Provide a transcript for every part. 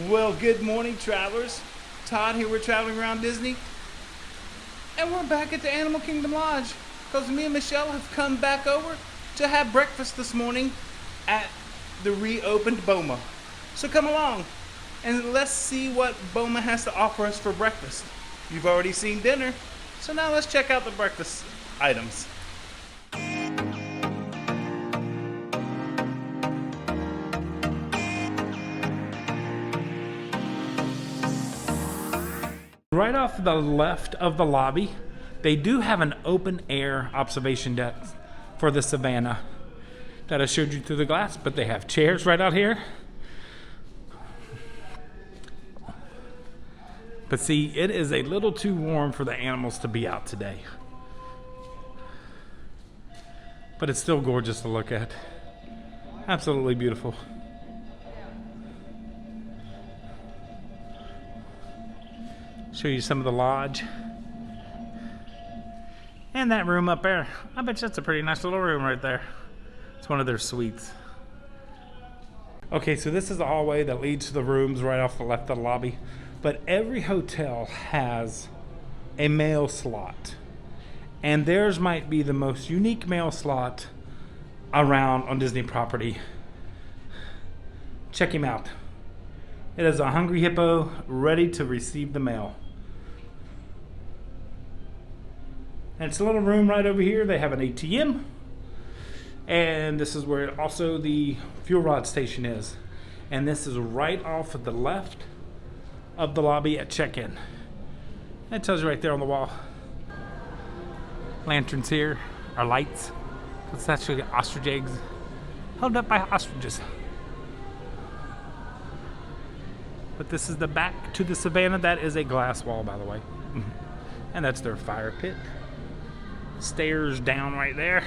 Well, good morning, travelers. Todd here. We're traveling around Disney, and we're back at the Animal Kingdom Lodge because me and Michelle have come back over to have breakfast this morning at the reopened Boma. So come along and let's see what Boma has to offer us for breakfast. You've already seen dinner, so now let's check out the breakfast items. Right off to the left of the lobby, they do have an open air observation deck for the savannah that I showed you through the glass, but they have chairs right out here. But see, it is a little too warm for the animals to be out today. But it's still gorgeous to look at. Absolutely beautiful. Show you some of the lodge. And that room up there. I bet you that's a pretty nice little room right there. It's one of their suites. Okay, so this is the hallway that leads to the rooms right off the left of the lobby. But every hotel has a mail slot. And theirs might be the most unique mail slot around on Disney property. Check him out. It is a hungry hippo ready to receive the mail. And it's a little room right over here. They have an ATM. And this is where also the fuel rod station is. And this is right off of the left of the lobby at check-in. That tells you right there on the wall. Lanterns here are lights. It's actually ostrich eggs held up by ostriches. But this is the back to the savannah. That is a glass wall, by the way. And that's their fire pit. Stairs down right there.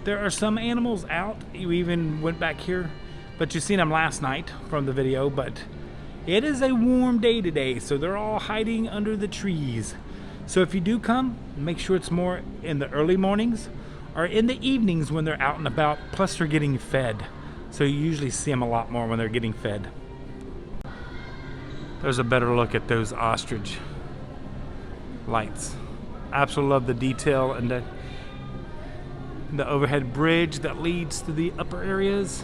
There are some animals out. You even went back here, but you seen them last night from the video. But it is a warm day today, so they're all hiding under the trees. So if you do come, make sure it's more in the early mornings or in the evenings when they're out and about. Plus they're getting fed, so you usually see them a lot more when they're getting fed. There's a better look at those ostrich lights. Absolutely love the detail and the overhead bridge that leads to the upper areas.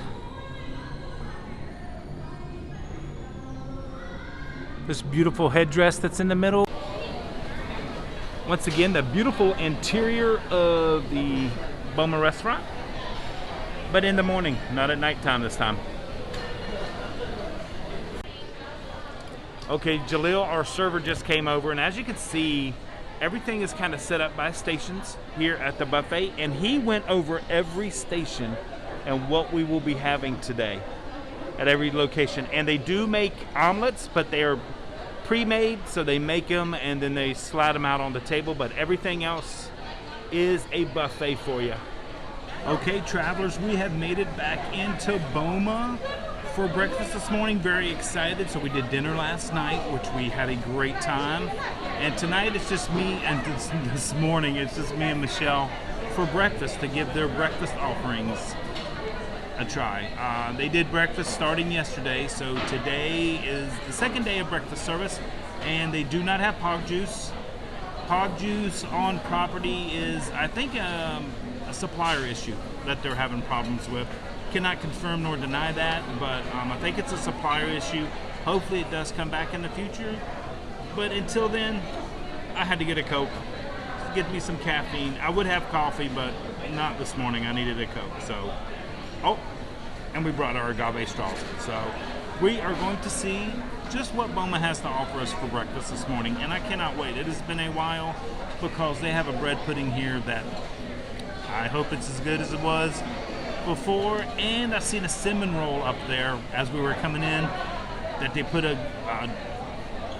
This beautiful headdress that's in the middle. Once again, the beautiful interior of the Boma restaurant, but in the morning, not at nighttime this time. Okay, Jalil, our server, just came over, and as you can see, everything is kind of set up by stations here at the buffet, and he went over every station and what we will be having today at every location. And they do make omelets, but they are pre-made, so they make them and then they slide them out on the table, but everything else is a buffet for you. Okay, travelers, we have made it back into Boma for breakfast this morning. Very excited. So we did dinner last night, which we had a great time, and tonight it's just me, and this morning it's just me and Michelle for breakfast to give their breakfast offerings a try. They did breakfast starting yesterday, so today is the second day of breakfast service, and they do not have pog juice. Pog juice on property is, I think, a supplier issue that they're having problems with. Cannot confirm nor deny that, but I think it's a supplier issue. Hopefully it does come back in the future, but until then, I had to get a Coke, get me some caffeine. I would have coffee, but not this morning. I needed a Coke, so. Oh, and we brought our agave straws. So we are going to see just what Boma has to offer us for breakfast this morning, and I cannot wait. It has been a while because they have a bread pudding here that I hope it's as good as it was before. And I seen a cinnamon roll up there as we were coming in that they put a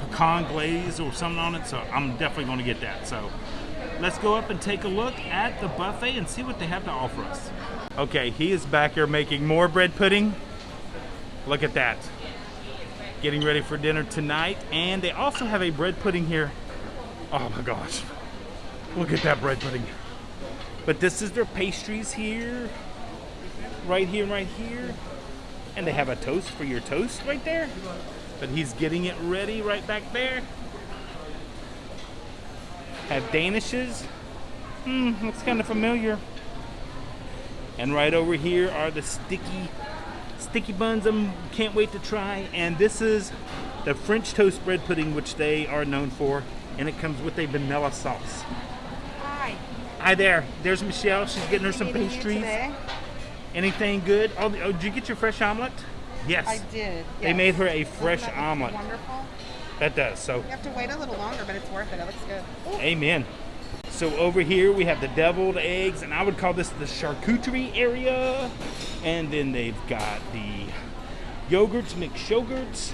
pecan glaze or something on it, so I'm definitely going to get that. So let's go up and take a look at the buffet and see what they have to offer us. Okay, he is back here making more bread pudding. Look at that. Getting ready for dinner tonight. And they also have a bread pudding here. Oh my gosh. Look at that bread pudding. But this is their pastries here. right here and right here. And they have a toast for your toast right there. But he's getting it ready right back there. Have danishes. Looks kind of familiar. And right over here are the sticky buns I can't wait to try. And this is the French toast bread pudding, which they are known for. And it comes with a vanilla sauce. Hi. Hi there. There's Michelle. She's getting her some pastries. Anything good? Oh, did you get your fresh omelet? Yes. I did. Yes. They made her a fresh omelet. Wonderful. That does. So. You have to wait a little longer, but it's worth it. It looks good. Ooh. Amen. So over here we have the deviled eggs, and I would call this the charcuterie area. And then they've got the yogurts, mixed yogurts,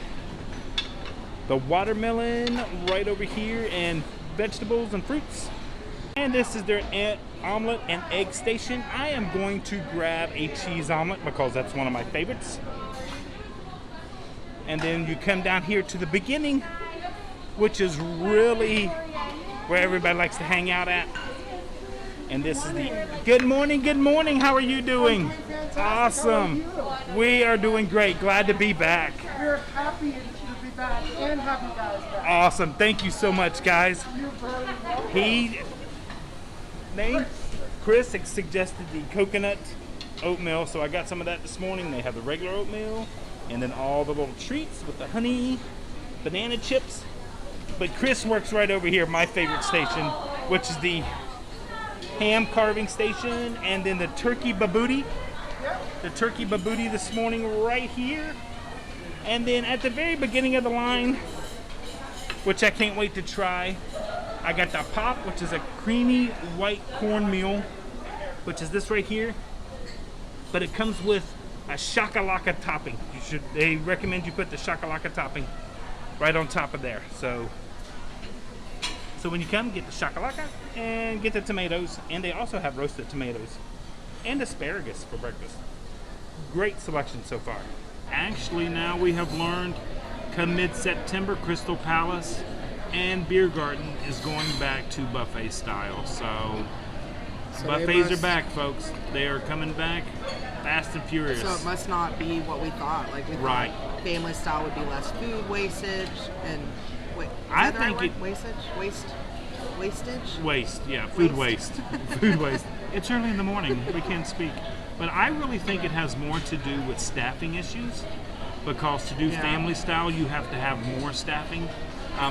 the watermelon right over here, and vegetables and fruits. And this is their omelet and egg station. I am going to grab a cheese omelet because that's one of my favorites. And then you come down here to the beginning, which is really where everybody likes to hang out at. And this is the good morning, how are you doing? Awesome. We are doing great. Glad to be back. We're happy to be back and have you guys back. Awesome. Thank you so much, guys. You're very welcome. Chris suggested the coconut oatmeal, so I got some of that this morning. They have the regular oatmeal and then all the little treats with the honey, banana chips. But Chris works right over here, my favorite station, which is the ham carving station, and then the turkey babooty. The turkey babooty this morning right here. And then at the very beginning of the line, which I can't wait to try, I got the pop, which is a creamy white cornmeal, which is this right here. But it comes with a shakalaka topping. They recommend you put the shakalaka topping right on top of there. So when you come, get the shakalaka and get the tomatoes. And they also have roasted tomatoes and asparagus for breakfast. Great selection so far. Actually, now we have learned come mid-September, Crystal Palace and Beer Garden is going back to buffet style. So buffets are back, folks. They are coming back fast and furious. So it must not be what we thought. Like we thought family style would be less food wastage and I think it wastage. Waste, yeah, food waste. Food waste. It's early in the morning. We can't speak. But I really think it has more to do with staffing issues, because to do family style, you have to have more staffing.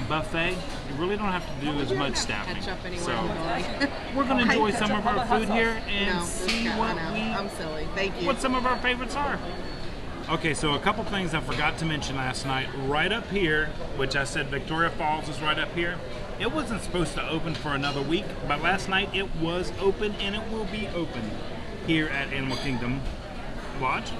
Buffet, you really don't have to do as much staffing. So we're going to enjoy some of our food here and see what some of our favorites are. Okay, so a couple things I forgot to mention last night. Right up here, which I said Victoria Falls is right up here. It wasn't supposed to open for another week, but last night it was open, and it will be open here at Animal Kingdom Lodge.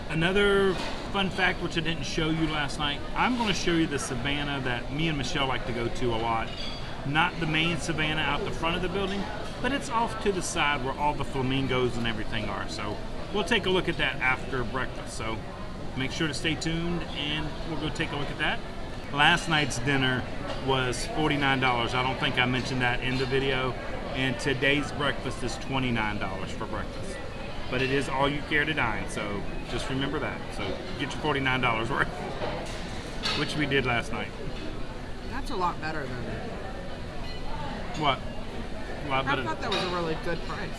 Another fun fact, which I didn't show you last night, I'm going to show you the savannah that me and Michelle like to go to a lot. Not the main savannah out the front of the building, but it's off to the side where all the flamingos and everything are. So we'll take a look at that after breakfast. So make sure to stay tuned, and we'll go take a look at that. Last night's dinner was $49. I don't think I mentioned that in the video. And today's breakfast is $29 for breakfast. But it is all you care to dine, so just remember that. So get your $49 worth, which we did last night. That's a lot better than what? A lot better. I thought that was a really good price.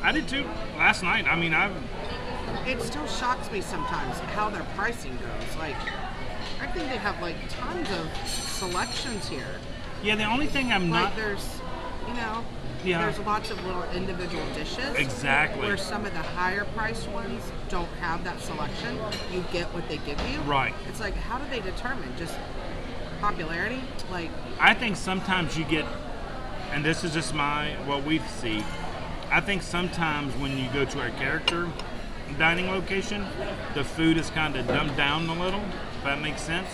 I did too. Last night, I mean, it still shocks me sometimes how their pricing goes. Like, I think they have like tons of selections here. Yeah, the only thing I'm not... there's, there's lots of little individual dishes. Exactly. Where some of the higher priced ones don't have that selection. You get what they give you. Right. It's like, how do they determine? Just popularity? Like, I think sometimes you get, and this is just what we see, I think sometimes when you go to a character dining location, the food is kind of dumbed down a little, if that makes sense.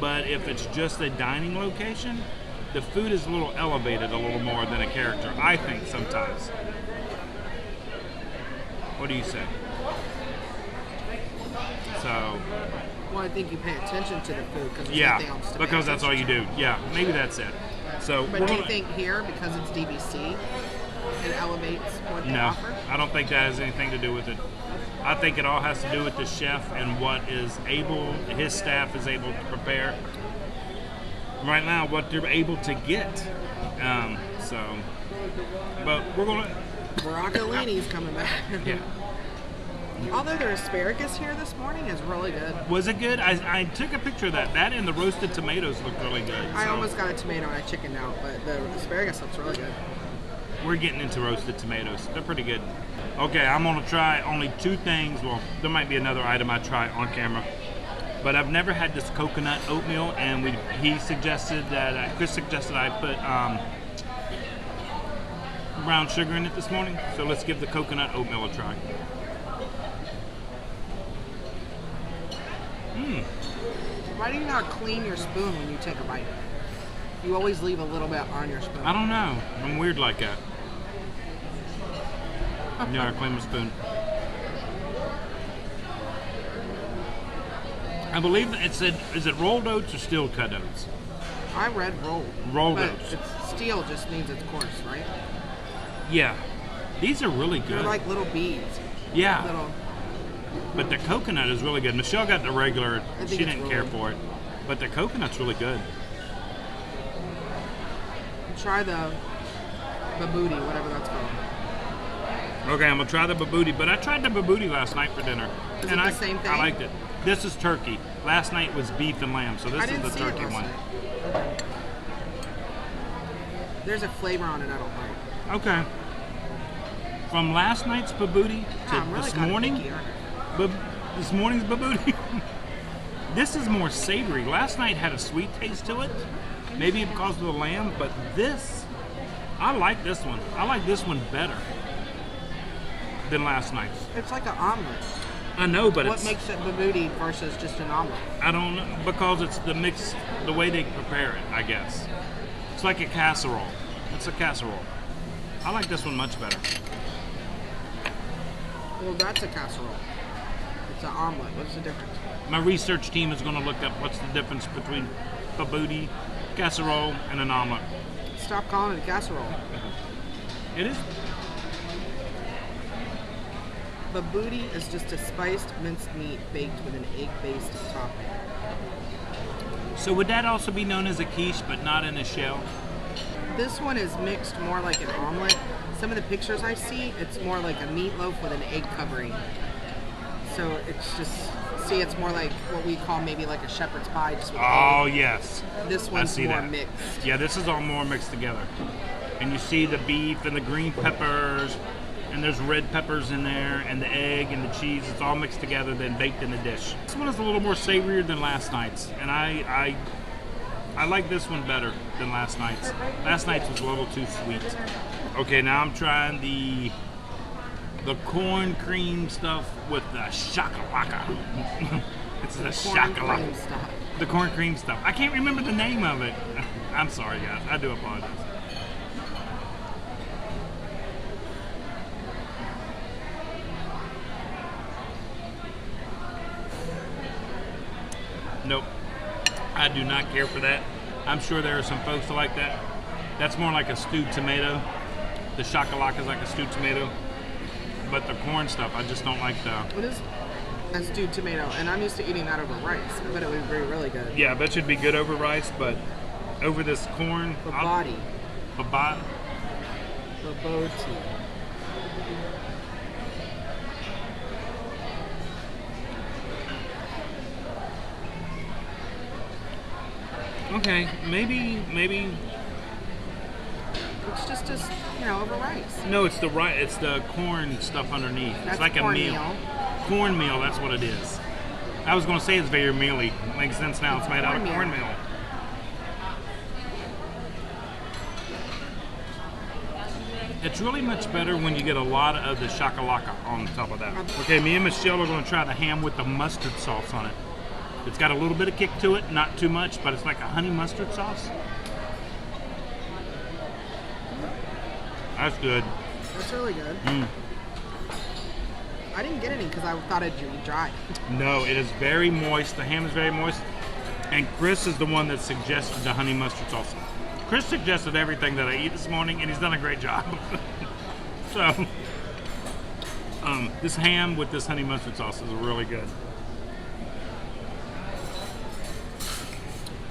But if it's just a dining location, the food is a little elevated a little more than a character, I think, sometimes. What do you say? So... Well, I think you pay attention to the food because there's nothing else to because that's all you do. Yeah, maybe that's it. So, but do you think here, because it's DVC, it elevates what they offer? I don't think that has anything to do with it. I think it all has to do with the chef and what his staff is able to prepare right now, what they're able to get. But we're gonna. Broccolini's coming back. Yeah. Although their asparagus here this morning is really good. Was it good? I took a picture of that. That and the roasted tomatoes looked really good. I almost got a tomato and I chickened out, but the asparagus looks really good. We're getting into roasted tomatoes. They're pretty good. Okay, I'm gonna try only 2 things. Well, there might be another item I try on camera. But I've never had this coconut oatmeal, and Chris suggested I put brown sugar in it this morning. So let's give the coconut oatmeal a try. Why do you not clean your spoon when you take a bite? You always leave a little bit on your spoon. I don't know. I'm weird like that. Yeah, I clean my spoon. I believe that it said, is it rolled oats or steel cut oats? I read rolled. Rolled but oats. Steel just means it's coarse, right? Yeah. These are really good. They're like little beads. Yeah. Little. But the coconut is really good. Michelle got the regular. I She think it's didn't care rolled. for it. But the coconut's really good. Try the babooty, whatever that's called. Okay, I'm going to try the babooty. But I tried the babooty last night for dinner. Is and it the I, same thing? I liked it. This is turkey. Last night was beef and lamb. So this I is didn't the see it turkey last one. night. Okay. There's a flavor on it I don't like. Okay. From last night's babooty to I'm really this kinda morning, picky, aren't this morning's babooty, this is more savory. Last night had a sweet taste to it, maybe because of the lamb, but this, I like this one. I like this one better than last night's. I? It's like an omelet. I know, but What it's, makes it babooty versus just an omelet? I don't know, because it's the mix, the way they prepare it, I guess. It's like a casserole. It's a casserole. I like this one much better. Well, that's a casserole. It's an omelet. What's the difference? My research team is going to look up what's the difference between babooty, casserole, and an omelet. Stop calling it a casserole. It is. Babooty is just a spiced minced meat baked with an egg-based topping. So would that also be known as a quiche, but not in a shell? This one is mixed more like an omelet. Some of the pictures I see, it's more like a meatloaf with an egg covering. So it's just, see, it's more like what we call maybe like a shepherd's pie. Just with Oh, egg. yes. This I one's see more that. mixed. Yeah, this is all more mixed together. And you see the beef and the green peppers, and there's red peppers in there, and the egg and the cheese. It's all mixed together, then baked in the dish. This one is a little more savorier than last night's, and I like this one better than last night's. Last night's was a little too sweet. Okay, now I'm trying the corn cream stuff with the shakalaka. It's the Corn shakalaka. cream stuff. The corn cream stuff. I can't remember the name of it. I'm sorry, guys. I do apologize. Nope. I do not care for that. I'm sure there are some folks that like that. That's more like a stewed tomato. The shakalaka is like a stewed tomato. But the corn stuff, I just don't like the... It is a stewed tomato, and I'm used to eating that over rice. I bet it would be really good. Yeah, I bet it'd be good over rice, but over this corn... Babati. Babati. Baboti. Okay, maybe... It's just as, over rice. No, it's the right. It's the corn stuff underneath. That's It's like a meal. cornmeal. Cornmeal, that's what it is. I was going to say it's very mealy. Makes sense now. It's made out of Cornmeal. cornmeal. It's really much better when you get a lot of the shakalaka on top of that. Okay, me and Michelle are going to try the ham with the mustard sauce on it. It's got a little bit of kick to it, not too much, but it's like a honey mustard sauce. That's good. That's really good. Mm. I didn't get any because I thought it'd be dry. No, it is very moist. The ham is very moist. And Chris is the one that suggested the honey mustard sauce. Chris suggested everything that I eat this morning, and he's done a great job. So, This ham with this honey mustard sauce is really good.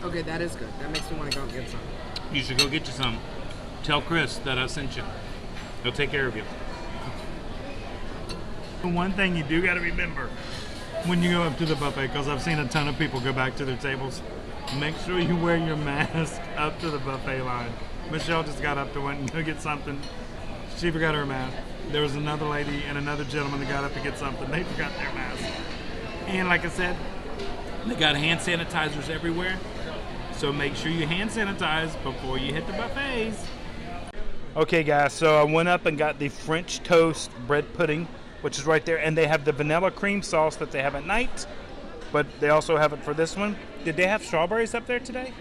Okay, that is good. That makes me want to go and get some. You should go get you some. Tell Chris that I sent you. He'll take care of you. One thing you do got to remember when you go up to the buffet, because I've seen a ton of people go back to their tables, make sure you wear your mask up to the buffet line. Michelle just got up to went and go get something. She forgot her mask. There was another lady and another gentleman that got up to get something. They forgot their mask. And like I said, they got hand sanitizers everywhere. So make sure you hand sanitize before you hit the buffets. Okay guys, so I went up and got the French toast bread pudding, which is right there, and they have the vanilla cream sauce that they have at night, but they also have it for this one. Did they have strawberries up there today?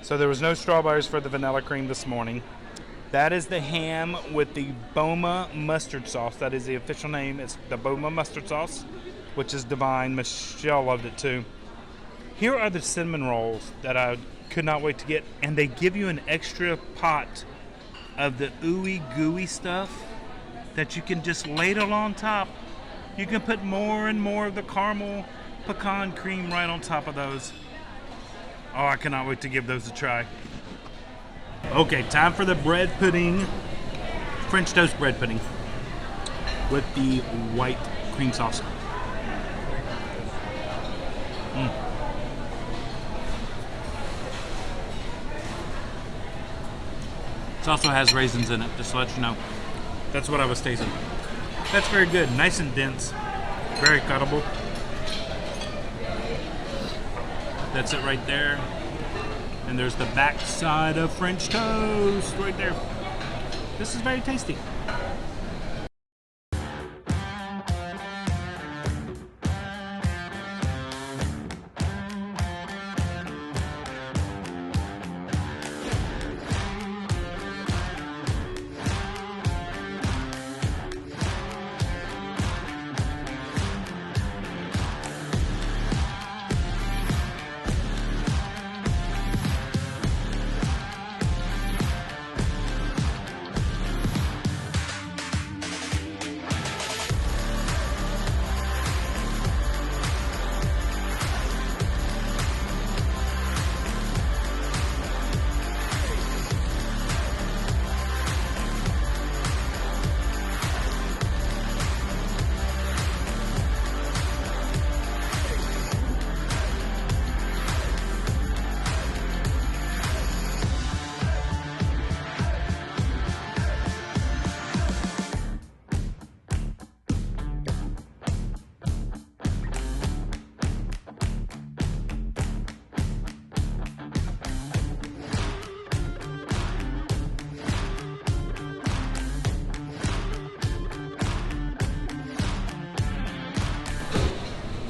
So there was no strawberries for the vanilla cream this morning. That is the ham with the Boma mustard sauce. That is the official name. It's the Boma mustard sauce, which is divine. Michelle loved it too. Here are the cinnamon rolls that I could not wait to get, and they give you an extra pot of the ooey gooey stuff that you can just ladle on top. You can put more and more of the caramel pecan cream right on top of those. Oh, I cannot wait to give those a try. Okay, time for the bread pudding. French toast bread pudding with the white cream sauce. It also has raisins in it, just to let you know. That's what I was tasting. That's very good, nice and dense, very cuttable. That's it right there. And there's the back side of French toast right there. This is very tasty.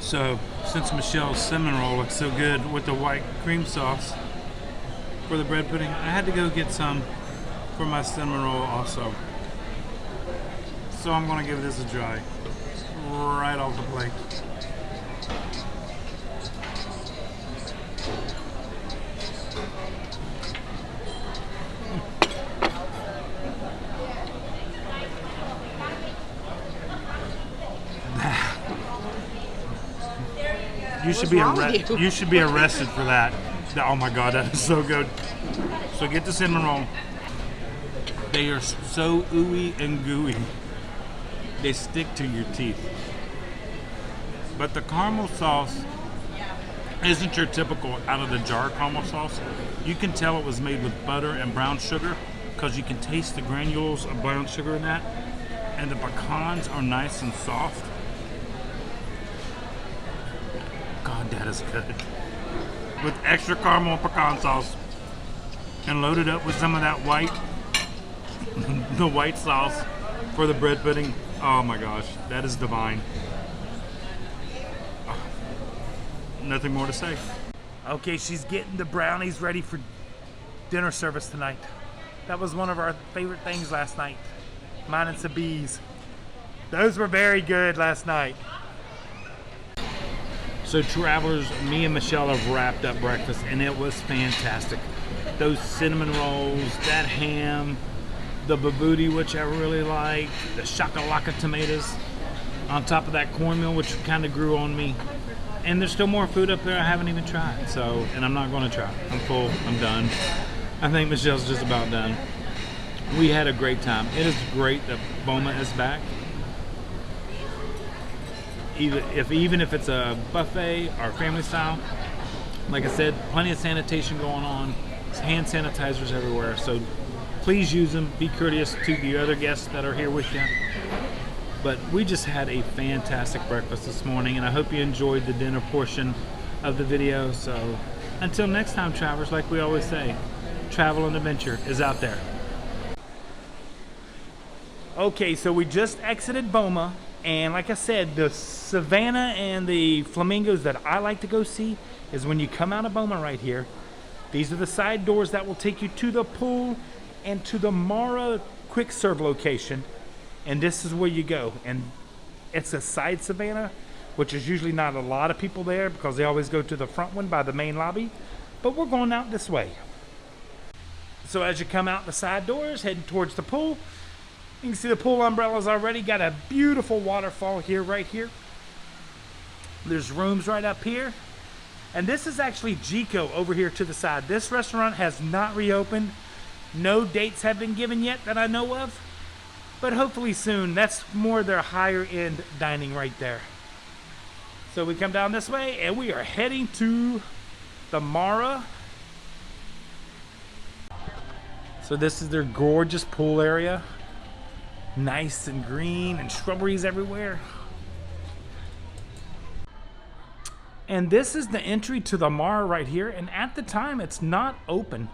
So, since Michelle's cinnamon roll looks so good with the white cream sauce for the bread pudding, I had to go get some for my cinnamon roll also. So I'm gonna give this a try right off the plate. You should be arrested for that. Oh my god, that is so good. So get the cinnamon roll. They are so ooey and gooey. They stick to your teeth. But the caramel sauce isn't your typical out of the jar caramel sauce. You can tell it was made with butter and brown sugar because you can taste the granules of brown sugar in that. And the pecans are nice and soft. God, that is good. With extra caramel pecan sauce and loaded up with some of that white, the white sauce for the bread pudding. Oh my gosh, that is divine. Oh, nothing more to say. Okay, she's getting the brownies ready for dinner service tonight. That was one of our favorite things last night. Mine and Sabi's. Those were very good last night. So travelers, me and Michelle have wrapped up breakfast and it was fantastic. Those cinnamon rolls, that ham, the babouti, which I really like, the shakalaka tomatoes. on top of that cornmeal, which kind of grew on me. And there's still more food up there I haven't even tried. So, and I'm not going to try. I'm full. I'm done. I think Michelle's just about done. We had a great time. It is great that Boma is back. Even if it's a buffet or family style, like I said, plenty of sanitation going on. Hand sanitizers everywhere. So please use them. Be courteous to the other guests that are here with you. But we just had a fantastic breakfast this morning, and I hope you enjoyed the dinner portion of the video. So until next time, travelers, like we always say, travel and adventure is out there. Okay, so we just exited Boma, and like I said, the savannah and the flamingos that I like to go see is when you come out of Boma right here. These are the side doors that will take you to the pool and to the Mara quick serve location. And this is where you go. And it's a side savannah, which is usually not a lot of people there because they always go to the front one by the main lobby. But we're going out this way. So as you come out the side doors, heading towards the pool, you can see the pool umbrellas already. Got a beautiful waterfall here, right here. There's rooms right up here. And this is actually Jico over here to the side. This restaurant has not reopened. No dates have been given yet that I know of. But hopefully soon. That's more their higher end dining right there. So we come down this way and we are heading to the Mara. So this is their gorgeous pool area. Nice and green and shrubberies everywhere. And this is the entry to the Mara right here. And at the time, it's not open.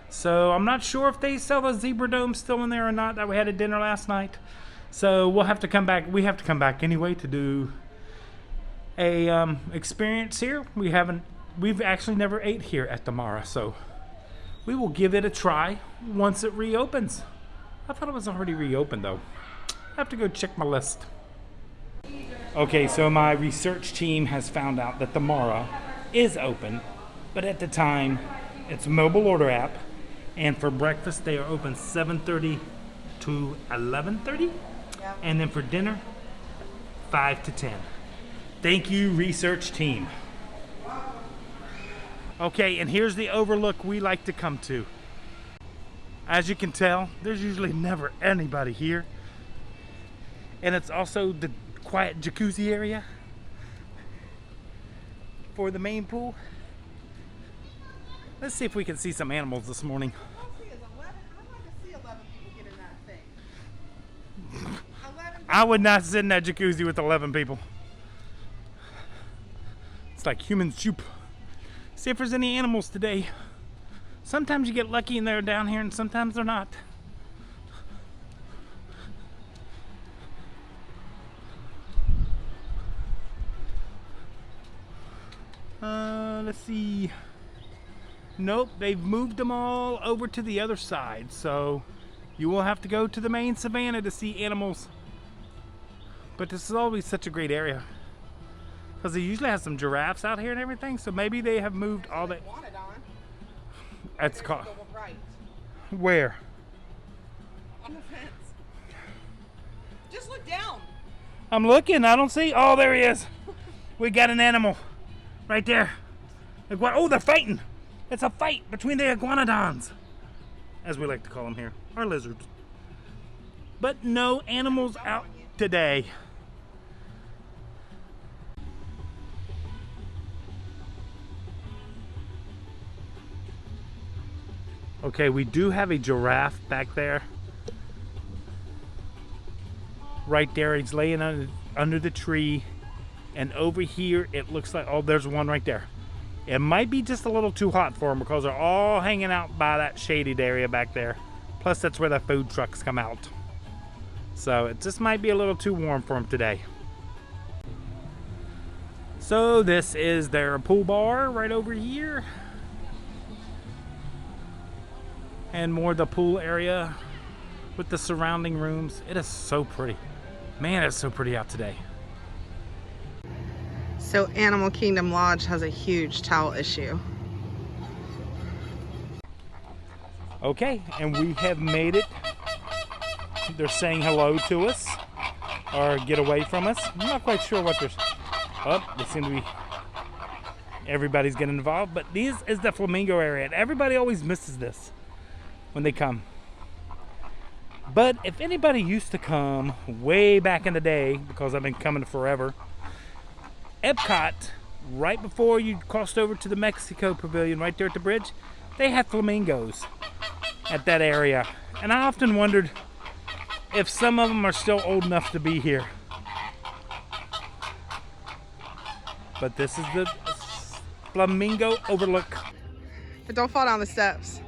So I'm not sure if they sell the Zebra Dome still in there or not. That we had at dinner last night. So we'll have to come back. We have to come back anyway to do a experience here. We've actually never ate here at the Mara. So we will give it a try once it reopens. I thought it was already reopened though. I have to go check my list. Okay, so my research team has found out that the Mara is open, but at the time, it's a mobile order app, and for breakfast they are open 7:30 to 11:30, and then for dinner, 5 to 10. Thank you, research team. Okay, and here's the overlook we like to come to. As you can tell, there's usually never anybody here, and it's also the quiet jacuzzi area for the main pool. Let's see if we can see some animals this morning. I'd like to see 11 people get in that thing. 11 I would not sit in that jacuzzi with 11 people. It's like human soup. See if there's any animals today. Sometimes you get lucky and they're down here and sometimes they're not. Let's see. Nope, they've moved them all over to the other side. So you will have to go to the main savannah to see animals. But this is always such a great area. Because they usually have some giraffes out here and everything. So maybe they have moved all that. That's called. Right. Where? On the fence. Just look down. I'm looking. I don't see. Oh, there he is. We got an animal right there. Oh, they're fighting. It's a fight between the iguanodons, as we like to call them here, or lizards. But no animals out today. Okay, we do have a giraffe back there. Right there, he's laying under the tree. And over here, it looks like, oh, there's one right there. It might be just a little too hot for them because they're all hanging out by that shaded area back there. Plus, that's where the food trucks come out. So it just might be a little too warm for them today. So this is their pool bar right over here. And more of the pool area with the surrounding rooms. It is so pretty. Man, it's so pretty out today. So Animal Kingdom Lodge has a huge towel issue. Okay, and we have made it. They're saying hello to us. or get away from us. I'm not quite sure what there's. Oh, they seem to be. Everybody's getting involved, but this is the flamingo area, and everybody always misses this when they come. But if anybody used to come way back in the day, because I've been coming forever, Epcot, right before you crossed over to the Mexico Pavilion, right there at the bridge, they had flamingos at that area. And I often wondered if some of them are still old enough to be here. But this is the Flamingo Overlook. But don't fall down the steps.